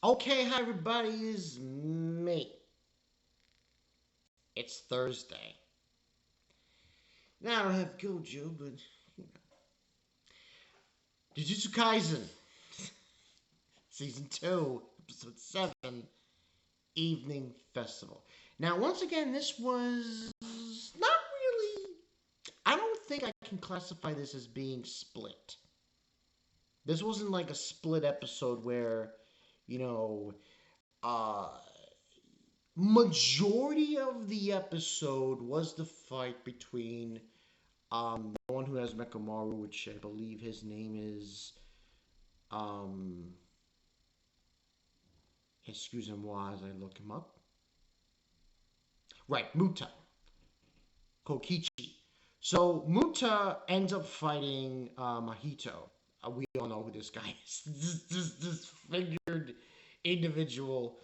Okay, hi everybody, it's me. It's Thursday. Now I don't have Gojo, but Jujutsu Kaisen, Season 2, Episode 7, Evening Festival. Now, once again, this was not really. I don't think I can classify this as being split. This wasn't like a split episode where, you know, uh, majority of the episode was the fight between the one who has Mecha Maru, which I believe his name is um excusez-moi as I look him up. Right, Muta. Kokichi. So Muta ends up fighting Mahito. We all know who this guy is. This figured individual.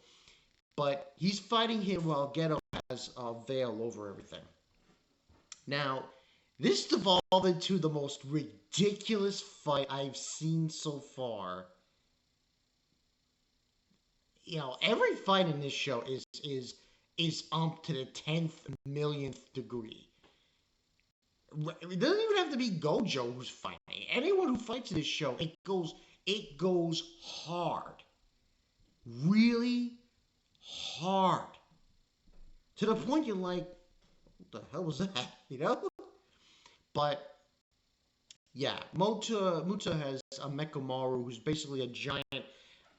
But he's fighting him while Geto has a veil over everything. Now, this devolved into the most ridiculous fight I've seen so far. Every fight in this show is to the 10th millionth degree. It doesn't even have to be Gojo who's fighting. Anyone who fights in this show, it goes hard. Really hard. To the point you're like, what the hell was that? But yeah, Muta has a Mechamaru who's basically a giant.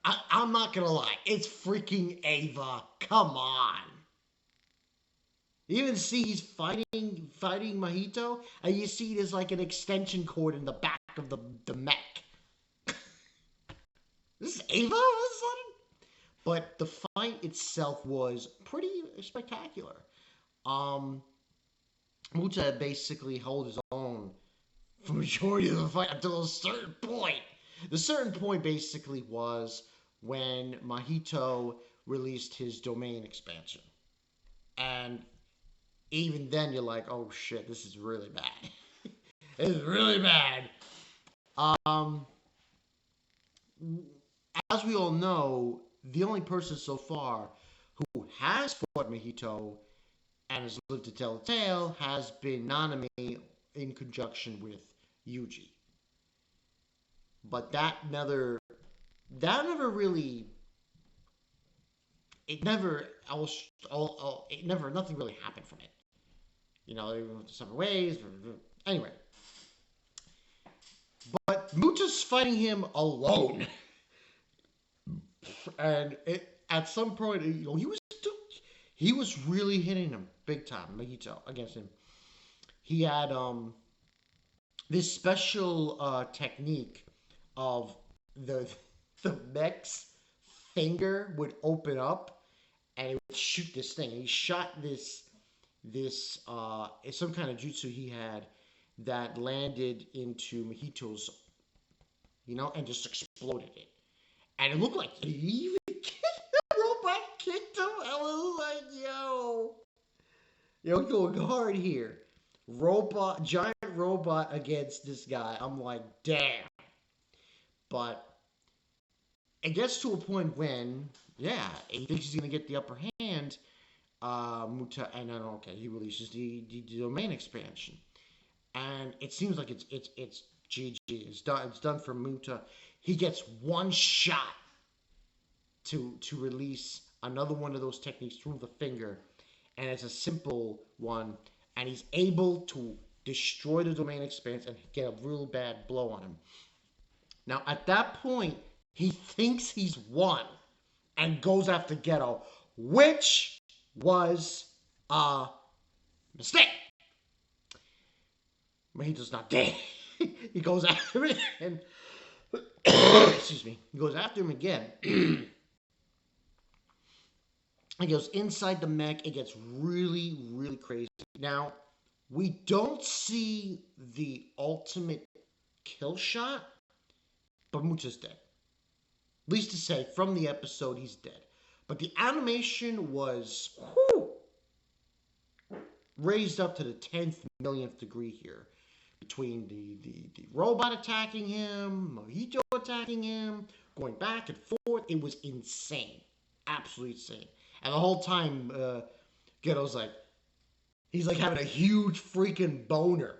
I'm not gonna lie, it's freaking Ava. Come on. You even see he's fighting Mahito, and you see there's like an extension cord in the back of the mech. This is Ava all of a sudden? But the fight itself was pretty spectacular. Muta basically held his own for majority of the fight until a certain point. The certain point basically was when Mahito released his domain expansion. And even then you're like, oh shit, this is really bad. This is really bad. Um as we all know, the only person so far who has fought Mahito and has lived to tell the tale has been Nanami in conjunction with Yuji. But that never really, it never, nothing really happened from it. They went to separate ways. Anyway, but Muta's fighting him alone, and at some point, he was really hitting him big time. Mahito against him. He had this special technique of the the mech's finger would open up and it would shoot this thing. And he shot this some kind of jutsu he had that landed into Mahito's, and just exploded it. And it looked like he even the robot kicked him. I was like, going hard here. Giant robot against this guy. I'm like, damn. But it gets to a point when, he thinks he's gonna get the upper hand. Muta, and then he releases the domain expansion, and it seems like it's GG. It's done. It's done for Muta. He gets one shot to release another one of those techniques through the finger, and it's a simple one, and he's able to destroy the domain expansion and get a real bad blow on him. Now, at that point, he thinks he's won and goes after Geto, which was a mistake. Mahito's not dead. He goes after him and excuse me. He goes after him again. He goes inside the mech. It gets really, really crazy. Now, we don't see the ultimate kill shot, but Muta's dead. At least to say, from the episode, he's dead. But the animation was raised up to the 10th millionth degree here. Between the robot attacking him, Mahito attacking him, going back and forth. it was insane. Absolutely insane. And the whole time, Ghetto's like, he's like having a huge freaking boner.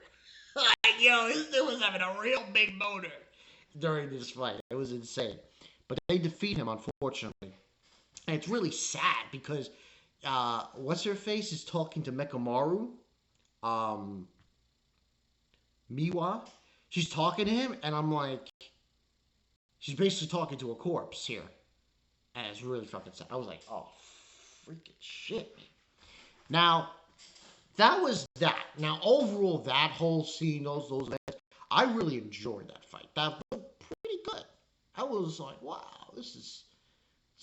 Like, yo, this dude was having a real big boner during this fight. It was insane. But they defeat him, unfortunately. And it's really sad because what's her face is talking to Mecha Maru. Miwa. She's talking to him, and I'm like, she's basically talking to a corpse here. And it's really fucking sad. I was like, oh, freaking shit. Now, that was that. Now, overall, that whole scene, those events, I really enjoyed that fight. That was pretty good. I was like, wow, this is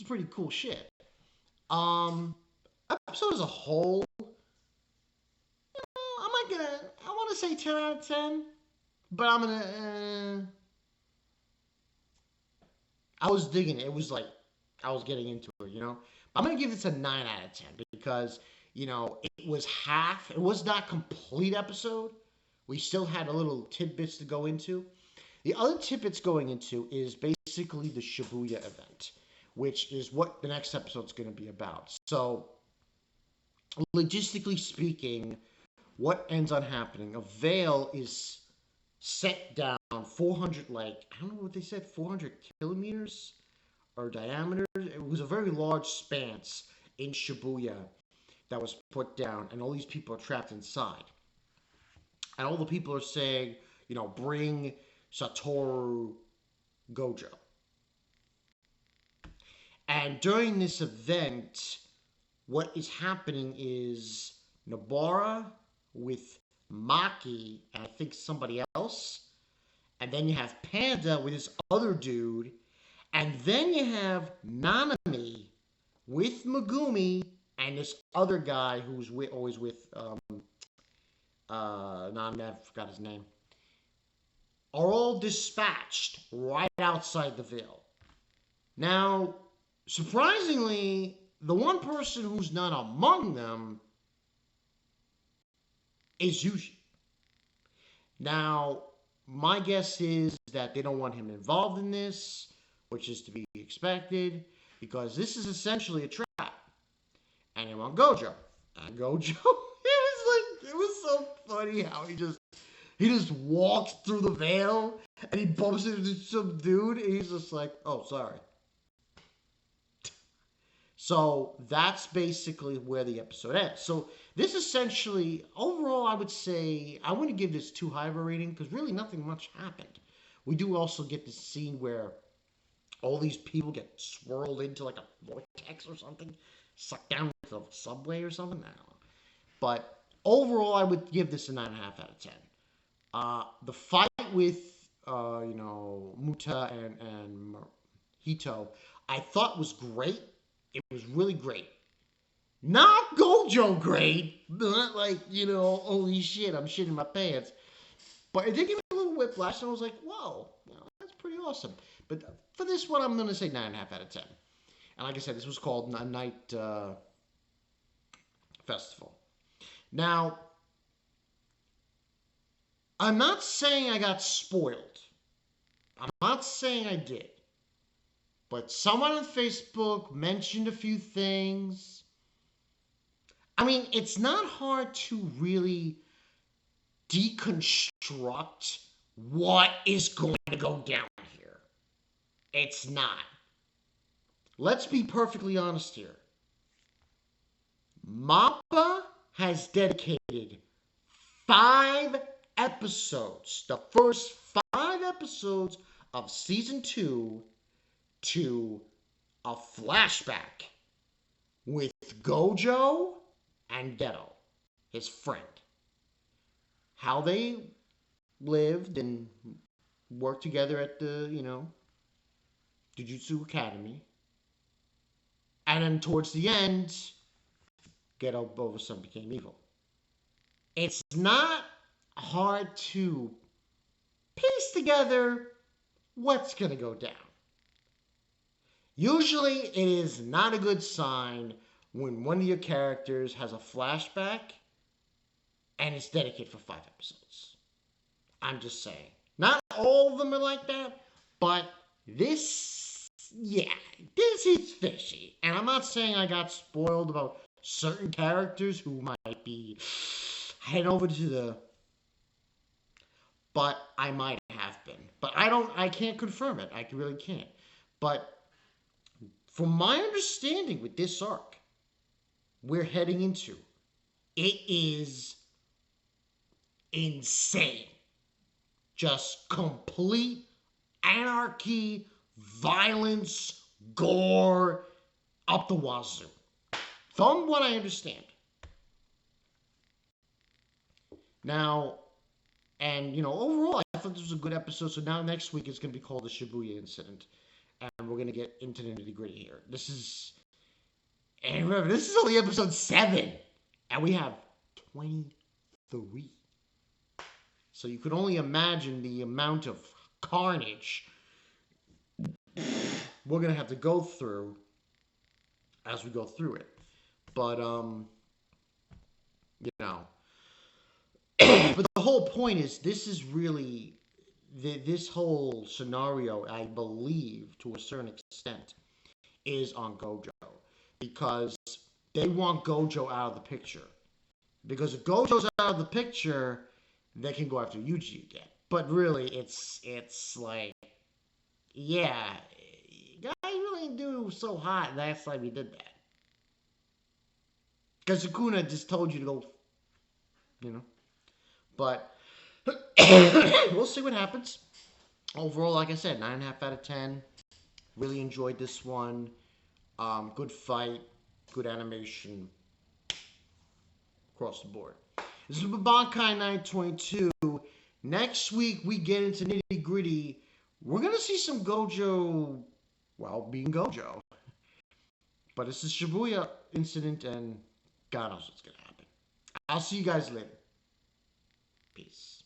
pretty cool shit. Episode as a whole, I want to say 10 out of 10, but I'm gonna, I was digging it. It was like, I was getting into it, you know? I'm gonna give this a 9 out of 10 because, you know, it was half, it was not complete episode. We still had a little tidbits to go into. The other tidbits going into is basically the Shibuya event, which is what the next episode's gonna be about. So, logistically speaking, what ends on happening? A veil is set down 400, like, I don't know what they said, 400 kilometers or diameter. It was a very large span in Shibuya that was put down, and all these people are trapped inside. And all the people are saying, you know, bring Satoru Gojo. And during this event, what is happening is Nobara with Maki and I think somebody else. And then you have Panda with this other dude. And then you have Nanami with Megumi and this other guy who's always with I forgot his name. Are all dispatched right outside the veil. Now, surprisingly, the one person who's not among them is Yuji. Now, my guess is that they don't want him involved in this, which is to be expected, because this is essentially a trap. And they want Gojo. And Gojo, it was so funny how he just walks through the veil and he bumps into some dude and he's just like, oh, sorry. So that's basically where the episode ends. So this essentially, overall, I would say, I wouldn't give this too high of a rating because really nothing much happened. We do also get this scene where all these people get swirled into like a vortex or something, sucked down into the subway or something. I don't know. But overall, I would give this a 9.5 out of 10. The fight with, Muta and Mahito, I thought was great. It was really great. Not Gojo great. Not like, holy shit, I'm shitting my pants. But it did give me a little whiplash, and I was like, whoa, that's pretty awesome. But for this one, I'm going to say 9.5 out of 10. And like I said, this was called a Night Festival. Now, I'm not saying I got spoiled. I'm not saying I did. But someone on Facebook mentioned a few things. I mean, it's not hard to really deconstruct what is going to go down here. It's not. Let's be perfectly honest here. Mappa has dedicated 5 episodes, the first 5 episodes of season 2, to a flashback with Gojo and Geto, his friend. How they lived and worked together at the, Jujutsu Academy. And then towards the end, Geto all of a sudden became evil. It's not hard to piece together what's going to go down. Usually, it is not a good sign when one of your characters has a flashback and it's dedicated for 5 episodes. I'm just saying. Not all of them are like that, but this yeah, this is fishy. And I'm not saying I got spoiled about certain characters who might be head over to the, but I might have been. But I can't confirm it. I really can't. But from my understanding with this arc, we're heading into, it is insane. Just complete anarchy, violence, gore, up the wazoo. From what I understand. Now, and overall, I thought this was a good episode. So now next week it's going to be called the Shibuya incident, and we're going to get into the nitty gritty here. And remember, this is only episode 7, and we have 23. So you could only imagine the amount of carnage we're going to have to go through as we go through it. But but the whole point is, this is really this whole scenario, I believe, to a certain extent, is on Gojo, because they want Gojo out of the picture. Because if Gojo's out of the picture, they can go after Yuji again. But really, it's like, yeah, guys really didn't do so hot last time we did that. Because Sukuna just told you to go, But we'll see what happens. Overall, like I said, 9.5 out of 10. Really enjoyed this one. Good fight, good animation across the board. This is Bankai 922. Next week, we get into nitty gritty. We're going to see some Gojo, being Gojo. But it's the Shibuya incident, and God knows what's going to happen. I'll see you guys later. Peace.